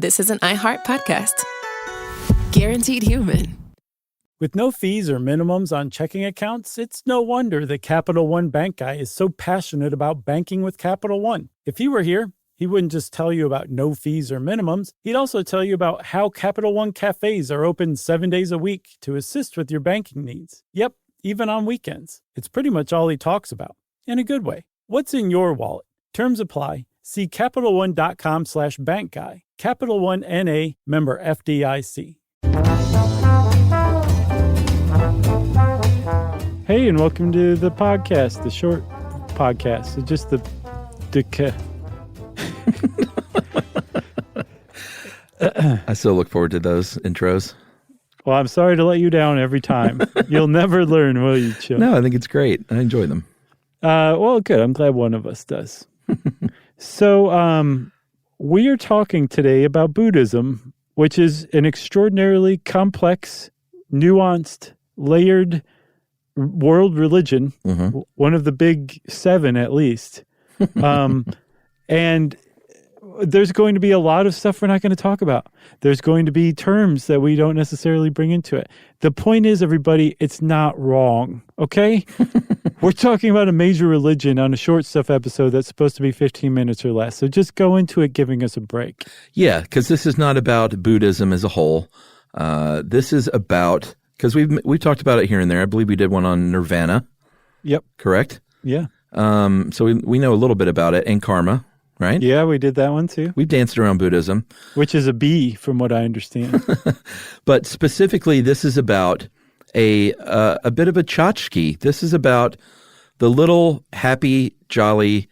this is an iHeart podcast. Guaranteed Human. With no fees or minimums on checking accounts, it's no wonder that Capital One Bank Guy is so passionate about banking with Capital One. If he were here, he wouldn't just tell you about no fees or minimums. He'd also tell you about how Capital One cafes are open 7 days a week to assist with your banking needs. Yep, even on weekends. It's pretty much all he talks about, in a good way. What's in your wallet? Terms apply. See CapitalOne.com/bankguy. Capital One N.A., member FDIC. Hey, and welcome to the podcast, the short podcast. It's just the I still look forward to those intros. Well, I'm sorry to let you down every time. You'll never learn, will you, Chip? No, I think it's great. I enjoy them. Well, good. I'm glad one of us does. So, we are talking today about Buddhism, which is an extraordinarily complex, nuanced, layered world religion, one of the big seven at least. And there's going to be a lot of stuff we're not going to talk about. There's going to be terms that we don't necessarily bring into it. The point is, everybody, it's not wrong, okay? We're talking about a major religion on a short stuff episode that's supposed to be 15 minutes or less. So just go into it giving us a break. Yeah, because this is not about Buddhism as a whole. This is about, because we've talked about it here and there. I believe we did one on Nirvana. Yep. Correct? Yeah. So we know a little bit about it, and karma, right? Yeah, we did that one too. We've danced around Buddhism. Which is a B, from what I understand. But specifically, this is about a bit of a tchotchke. This is about the little happy, jolly,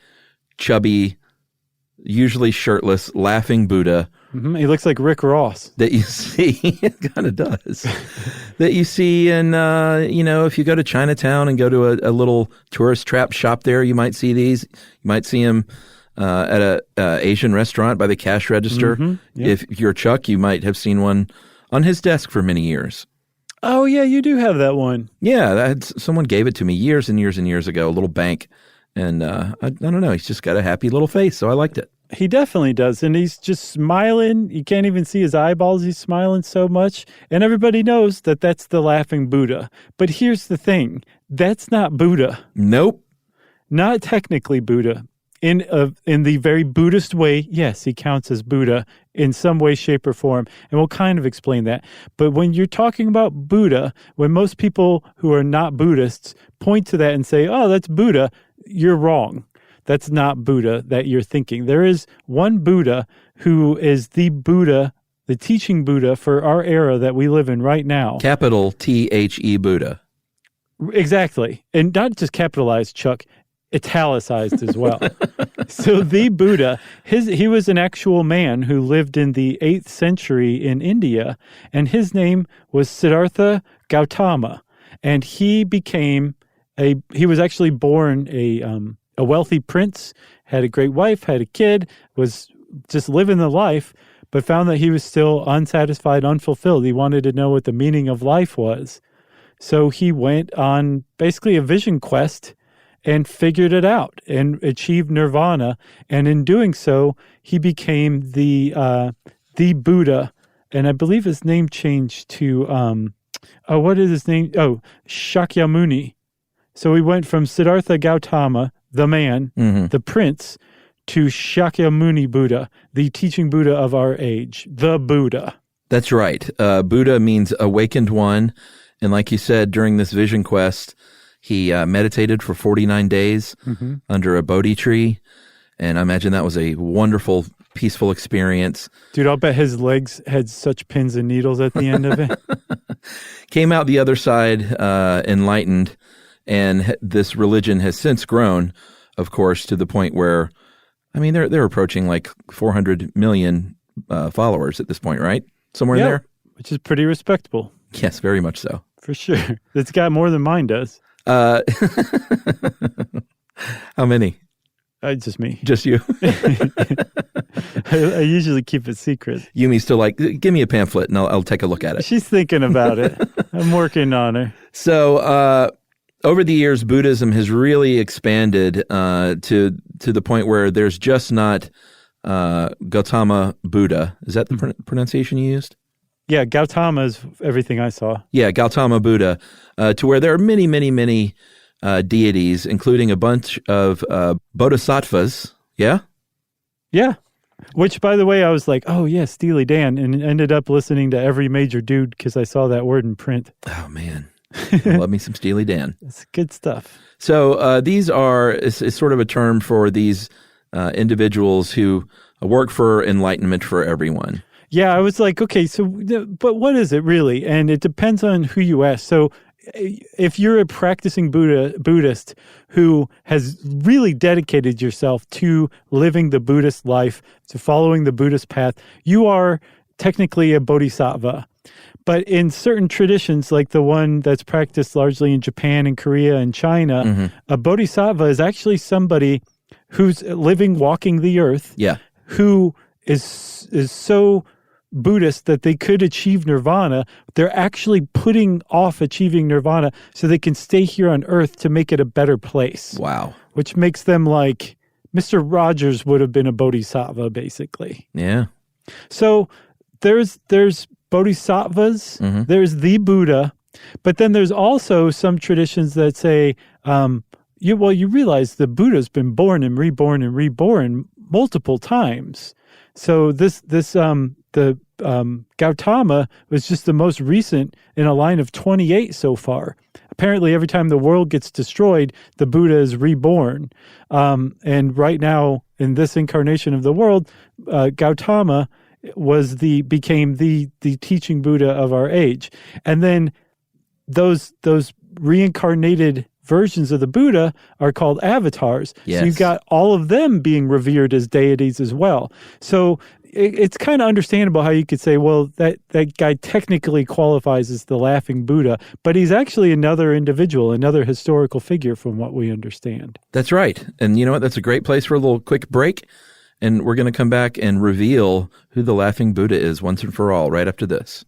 chubby, usually shirtless, laughing Buddha. He looks like Rick Ross. That you see, it kind of does, that you see in, if you go to Chinatown and go to a little tourist trap shop there, you might see these. You might see him at a Asian restaurant by the cash register. Yeah. If you're Chuck, you might have seen one on his desk for many years. Oh, yeah, you do have that one. Yeah, someone gave it to me years and years and years ago, a little bank. And I don't know, he's just got a happy little face, so I liked it. He definitely does. And he's just smiling. You can't even see his eyeballs. He's smiling so much. And everybody knows that that's the laughing Buddha. But here's the thing. That's not Buddha. Nope. Not technically Buddha. In the very Buddhist way, yes, he counts as Buddha in some way, shape, or form. And we'll kind of explain that. But when you're talking about Buddha, when most people who are not Buddhists point to that and say, oh, that's Buddha, you're wrong. That's not Buddha that you're thinking. There is one Buddha who is the Buddha, the teaching Buddha for our era that we live in right now. Capital T-H-E Buddha. Exactly. And not just capitalized, Chuck, italicized as well. So the Buddha, he was an actual man who lived in the 8th century in India, and his name was Siddhartha Gautama. And he was actually born a wealthy prince, had a great wife, had a kid, was just living the life, but found that he was still unsatisfied, unfulfilled. He wanted to know what the meaning of life was. So he went on basically a vision quest and figured it out and achieved nirvana. And in doing so, he became the Buddha. And I believe his name changed to, what is his name? Oh, Shakyamuni. So he went from Siddhartha Gautama, the man, the prince, to Shakyamuni Buddha, the teaching Buddha of our age, the Buddha. That's right. Buddha means awakened one. And like you said, during this vision quest, he meditated for 49 days under a Bodhi tree. And I imagine that was a wonderful, peaceful experience. Dude, I'll bet his legs had such pins and needles at the end of it. Came out the other side enlightened. And this religion has since grown, of course, to the point where, I mean, they're approaching like 400 million followers at this point, right? Somewhere in there? Which is pretty respectable. Yes, very much so. For sure. It's got more than mine does. How many? Just me. Just you? I usually keep it secret. Yumi's still like, give me a pamphlet and I'll take a look at it. She's thinking about it. I'm working on her. So over the years, Buddhism has really expanded to the point where there's just not Gautama Buddha. Is that the pronunciation you used? Yeah, Gautama is everything I saw. Yeah, Gautama Buddha, to where there are many, many, many deities, including a bunch of bodhisattvas. Yeah? Yeah. Which, by the way, I was like, oh, yeah, Steely Dan, and ended up listening to Every Major Dude because I saw that word in print. Oh, man. I love me some Steely Dan. It's good stuff. So these it's sort of a term for these individuals who work for enlightenment for everyone. Yeah, I was like, okay, so, but what is it really? And it depends on who you ask. So if you're a practicing Buddhist who has really dedicated yourself to living the Buddhist life, to following the Buddhist path, you are technically a bodhisattva. But in certain traditions, like the one that's practiced largely in Japan and Korea and China, a bodhisattva is actually somebody who's living, walking the earth, who is so Buddhist that they could achieve nirvana. They're actually putting off achieving nirvana so they can stay here on earth to make it a better place. Wow. Which makes them like Mr. Rogers would have been a bodhisattva, basically. Yeah. So there's bodhisattvas, there's the Buddha, but then there's also some traditions that say, you realize the Buddha's been born and reborn multiple times. So the Gautama was just the most recent in a line of 28 so far. Apparently, every time the world gets destroyed, the Buddha is reborn. And right now, in this incarnation of the world, Gautama became the teaching Buddha of our age. And then those reincarnated versions of the Buddha are called avatars. Yes. So you've got all of them being revered as deities as well. So it's kind of understandable how you could say, well, that guy technically qualifies as the laughing Buddha, but he's actually another individual, another historical figure from what we understand. That's right. And you know what? That's a great place for a little quick break. And we're going to come back and reveal who the laughing Buddha is once and for all right after this.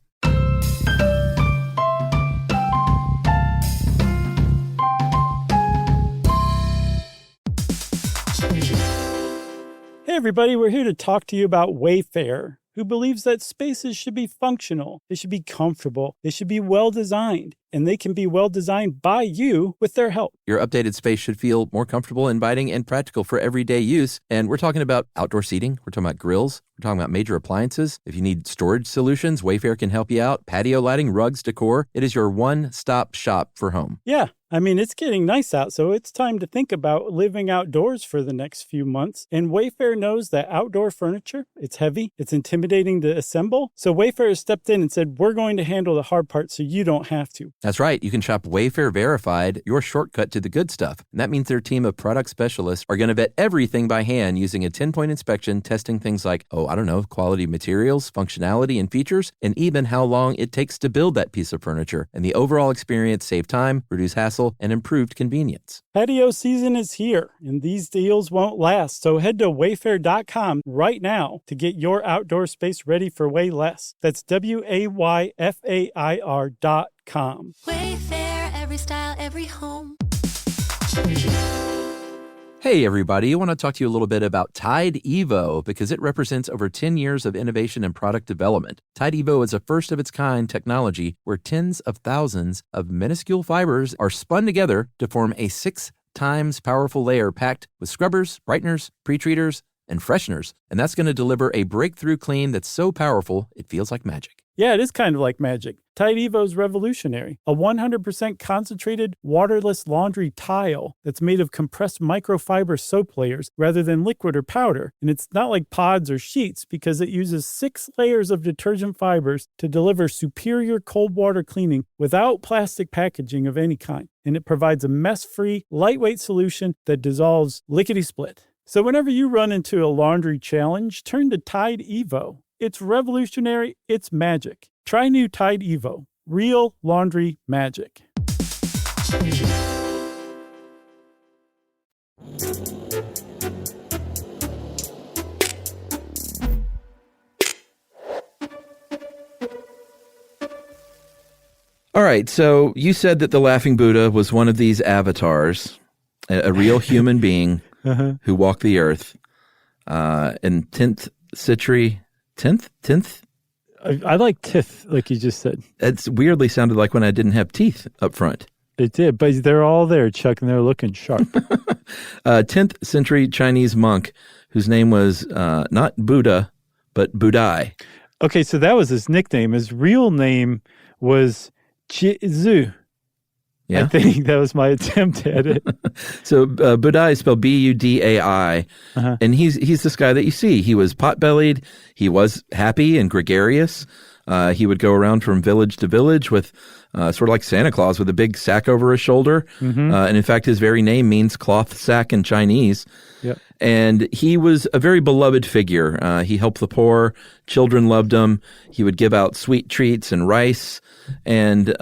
Hey everybody, we're here to talk to you about Wayfair, who believes that spaces should be functional, they should be comfortable, they should be well designed, and they can be well designed by you with their help. Your updated space should feel more comfortable, inviting, and practical for everyday use. And we're talking about outdoor seating. We're talking about grills. We're talking about major appliances. If you need storage solutions, Wayfair can help you out. Patio lighting, rugs, decor. It is your one-stop shop for home. Yeah, I mean, it's getting nice out, so it's time to think about living outdoors for the next few months. And Wayfair knows that outdoor furniture, it's heavy, it's intimidating to assemble. So Wayfair has stepped in and said, we're going to handle the hard part so you don't have to. That's right. You can shop Wayfair Verified, your shortcut to the good stuff. And that means their team of product specialists are going to vet everything by hand using a 10-point inspection, testing things like, quality materials, functionality and features, and even how long it takes to build that piece of furniture. And the overall experience save time, reduce hassle, and improved convenience. Patio season is here, and these deals won't last. So head to wayfair.com right now to get your outdoor space ready for way less. That's WAYFAIR.com. Wayfair, every style, every home. Hey everybody, I want to talk to you a little bit about Tide Evo because it represents over 10 years of innovation and product development. Tide Evo is a first-of-its-kind technology where tens of thousands of minuscule fibers are spun together to form a 6 times powerful layer packed with scrubbers, brighteners, pre-treaters, and fresheners. And that's going to deliver a breakthrough clean that's so powerful, it feels like magic. Yeah, it is kind of like magic. Tide Evo is revolutionary. A 100% concentrated, waterless laundry tile that's made of compressed microfiber soap layers rather than liquid or powder. And it's not like pods or sheets because it uses 6 layers of detergent fibers to deliver superior cold water cleaning without plastic packaging of any kind. And it provides a mess-free, lightweight solution that dissolves lickety-split. So whenever you run into a laundry challenge, turn to Tide Evo. It's revolutionary, it's magic. Try new Tide Evo. Real laundry magic. All right, so you said that the laughing Buddha was one of these avatars, a real human being who walked the earth. in 10th century. 10th. I like tith, like you just said. It's weirdly sounded like when I didn't have teeth up front. It did, but they're all there, Chuck, and they're looking sharp. 10th century Chinese monk whose name was not Buddha, but Budai. Okay, so that was his nickname. His real name was Chizu. Yeah. I think that was my attempt at it. So Budai is spelled Budai, and he's this guy that you see. He was pot-bellied. He was happy and gregarious. He would go around from village to village with sort of like Santa Claus with a big sack over his shoulder. And in fact, his very name means cloth sack in Chinese. Yep. And he was a very beloved figure. He helped the poor. Children loved him. He would give out sweet treats and rice, and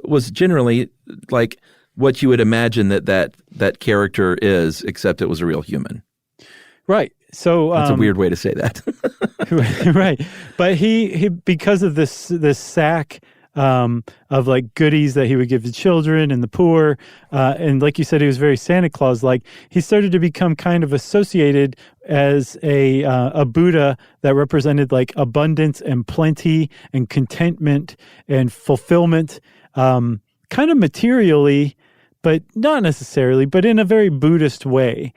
was generally like what you would imagine that character is, except it was a real human. Right. So That's a weird way to say that. right. But he because of this sack of like goodies that he would give to children and the poor, and like you said, he was very Santa Claus-like. He started to become kind of associated as a Buddha that represented like abundance and plenty and contentment and fulfillment, kind of materially, but not necessarily, but in a very Buddhist way.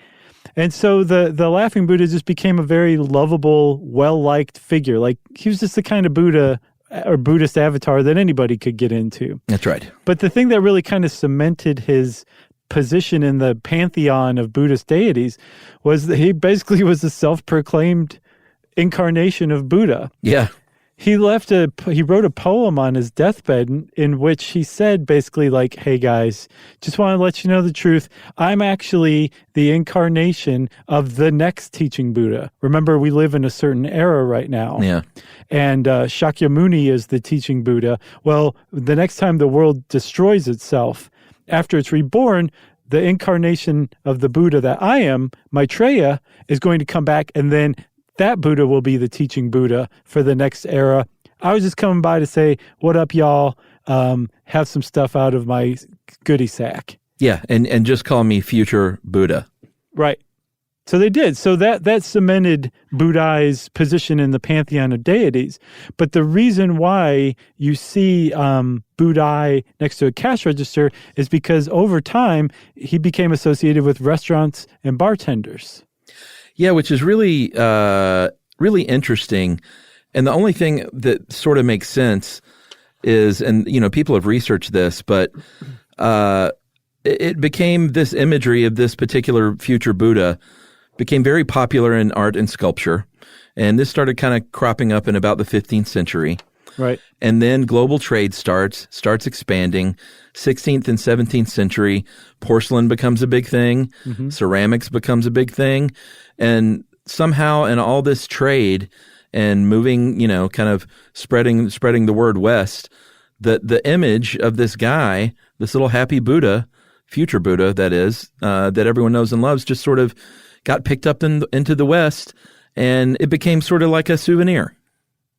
And so the Laughing Buddha just became a very lovable, well-liked figure. Like he was just the kind of Buddha or Buddhist avatar that anybody could get into. That's right. But the thing that really kind of cemented his position in the pantheon of Buddhist deities was that he basically was a self-proclaimed incarnation of Buddha. Yeah. He wrote a poem on his deathbed in which he said basically like, hey guys, just want to let you know the truth. I'm actually the incarnation of the next teaching Buddha. Remember, we live in a certain era right now. Yeah. And Shakyamuni is the teaching Buddha. Well, the next time the world destroys itself, after it's reborn, the incarnation of the Buddha that I am, Maitreya, is going to come back, and then that Buddha will be the teaching Buddha for the next era. I was just coming by to say, what up, y'all? Have some stuff out of my goodie sack. Yeah, and just call me future Buddha. Right. So they did. So that cemented Budai's position in the pantheon of deities. But the reason why you see Budai next to a cash register is because over time, he became associated with restaurants and bartenders. Yeah, which is really, really interesting. And the only thing that sort of makes sense is, and people have researched this, but it became this imagery of this particular future Buddha became very popular in art and sculpture. And this started kind of cropping up in about the 15th century. Right. And then global trade starts expanding. 16th and 17th century, porcelain becomes a big thing. Mm-hmm. Ceramics becomes a big thing. And somehow in all this trade and moving, kind of spreading the word west, the image of this guy, this little happy Buddha, future Buddha, that is, that everyone knows and loves, just sort of got picked up into the West, and it became sort of like a souvenir.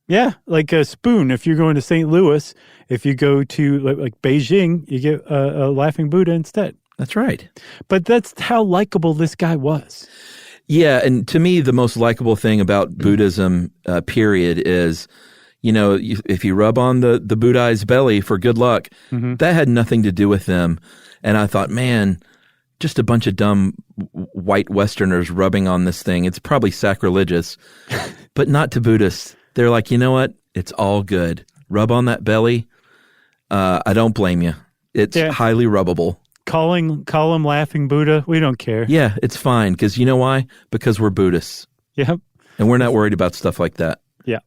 Yeah, like a spoon. If you're going to St. Louis, if you go to like Beijing, you get a Laughing Buddha instead. That's right. But that's how likable this guy was. Yeah, and to me, the most likable thing about Buddhism, period, is, if you rub on the Budai's belly for good luck, mm-hmm. that had nothing to do with them. And I thought, man, just a bunch of dumb white Westerners rubbing on this thing. It's probably sacrilegious, but not to Buddhists. They're like, you know what? It's all good. Rub on that belly. I don't blame you. It's highly rubbable. Call him Laughing Buddha. We don't care. Yeah, it's fine. Because you know why? Because we're Buddhists. Yep. And we're not worried about stuff like that. Yeah.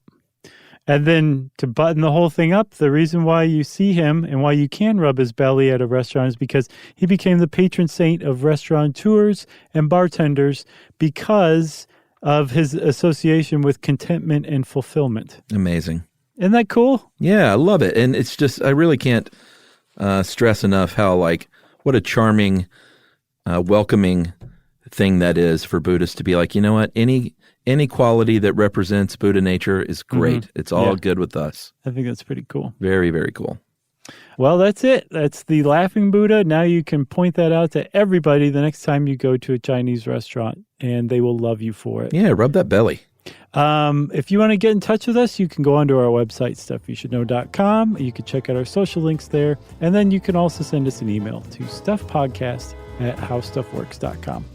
And then to button the whole thing up, the reason why you see him and why you can rub his belly at a restaurant is because he became the patron saint of restaurateurs and bartenders because of his association with contentment and fulfillment. Amazing. Isn't that cool? Yeah, I love it. And it's just, I really can't stress enough how, what a charming, welcoming thing that is for Buddhists to be like, you know what, any quality that represents Buddha nature is great. Mm-hmm. It's all good with us. I think that's pretty cool. Very, very cool. Well, that's it. That's the Laughing Buddha. Now you can point that out to everybody the next time you go to a Chinese restaurant, and they will love you for it. Yeah, rub that belly. If you want to get in touch with us, you can go onto our website, stuffyoushouldknow.com. You can check out our social links there. And then you can also send us an email to stuffpodcast@howstuffworks.com.